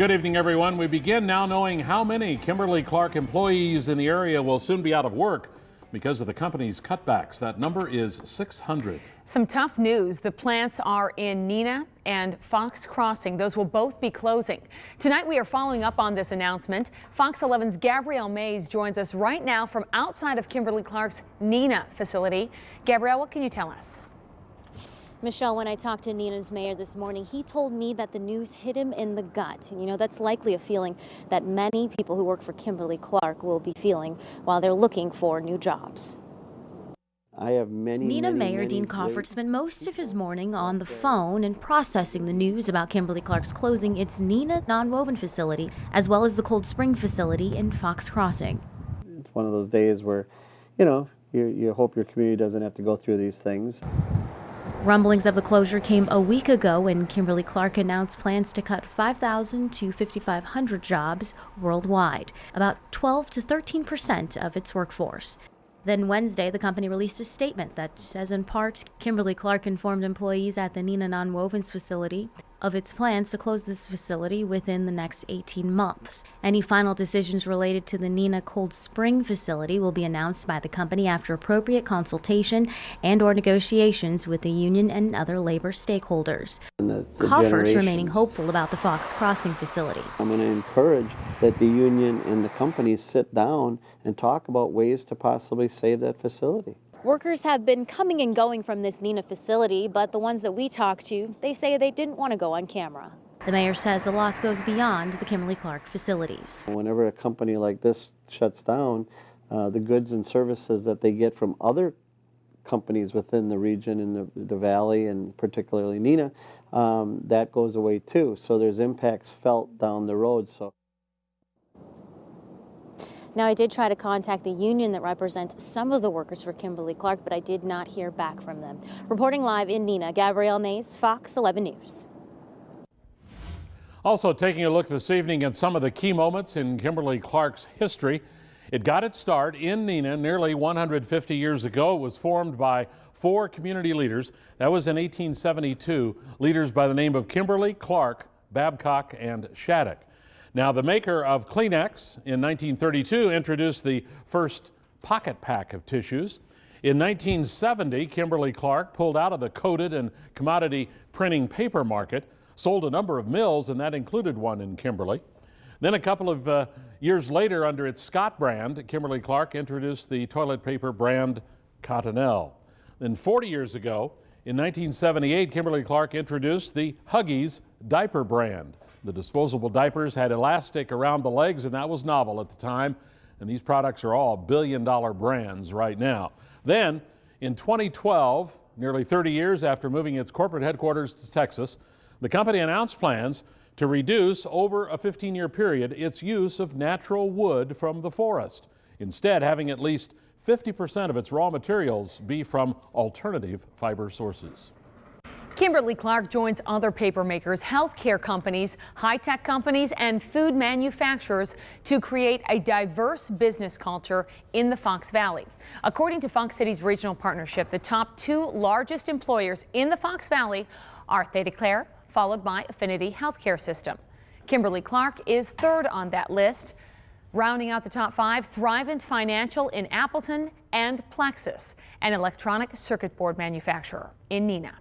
Good evening, everyone. We begin now knowing how many Kimberly Clark employees in the area will soon be out of work because of the company's cutbacks. That number is 600. Some tough news. The plants are in Neenah and Fox Crossing. Those will both be closing. Tonight we are following up on this announcement. Fox 11's Gabrielle Mays joins us right now from outside of Kimberly Clark's Neenah facility. Gabrielle, what can you tell us? Michelle, when I talked to Neenah's mayor this morning, he told me that the news hit him in the gut. And, you know, that's likely a feeling that many people who work for Kimberly Clark will be feeling while they're looking for new jobs. I have Neenah Mayor Dean Coffordt spent most of his morning on the phone and processing the news about Kimberly Clark's closing its Neenah nonwoven facility, as well as the Cold Spring facility in Fox Crossing. It's one of those days where, you know, you hope your community doesn't have to go through these things. Rumblings of the closure came a week ago when Kimberly Clark announced plans to cut 5,000 to 5,500 jobs worldwide, about 12 to 13% of its workforce. Then Wednesday, the company released a statement that says in part, Kimberly Clark informed employees at the Neenah Nonwovens facility of its plans to close this facility within the next 18 months. Any final decisions related to the Neenah Cold Spring facility will be announced by the company after appropriate consultation and/or negotiations with the union and other labor stakeholders. Coffort's remaining hopeful about the Fox Crossing facility. I'm going to encourage that the union and the companies sit down and talk about ways to possibly save that facility. Workers have been coming and going from this Neenah facility, but the ones that we talked to, they say they didn't want to go on camera. The mayor says the loss goes beyond the Kimberly Clark facilities. Whenever a company like this shuts down, the goods and services that they get from other companies within the region in the valley, and particularly Neenah, that goes away too. So there's impacts felt down the road. Now, I did try to contact the union that represents some of the workers for Kimberly Clark, but I did not hear back from them. Reporting live in Neenah, Gabrielle Mays, Fox 11 News. Also taking a look this evening at some of the key moments in Kimberly Clark's history. It got its start in Neenah nearly 150 years ago. It was formed by 4 community leaders. That was in 1872. Leaders by the name of Kimberly, Clark, Babcock, and Shattuck. Now, the maker of Kleenex in 1932 introduced the first pocket pack of tissues. In 1970, Kimberly Clark pulled out of the coated and commodity printing paper market, sold a number of mills, and that included one in Kimberly. Then a couple of years later, under its Scott brand, Kimberly Clark introduced the toilet paper brand Cottonelle. Then 40 years ago, in 1978, Kimberly Clark introduced the Huggies diaper brand. The disposable diapers had elastic around the legs, and that was novel at the time. And these products are all billion-dollar brands right now. Then, in 2012, nearly 30 years after moving its corporate headquarters to Texas, the company announced plans to reduce over a 15-year period its use of natural wood from the forest, instead having at least 50% of its raw materials be from alternative fiber sources. Kimberly Clark joins other paper makers, healthcare companies, high-tech companies, and food manufacturers to create a diverse business culture in the Fox Valley. According to Fox Cities Regional Partnership, the top 2 largest employers in the Fox Valley are Theta Claire, followed by Affinity Healthcare System. Kimberly Clark is 3rd on that list. Rounding out the top 5, Thrivent Financial in Appleton and Plexus, an electronic circuit board manufacturer in Neenah.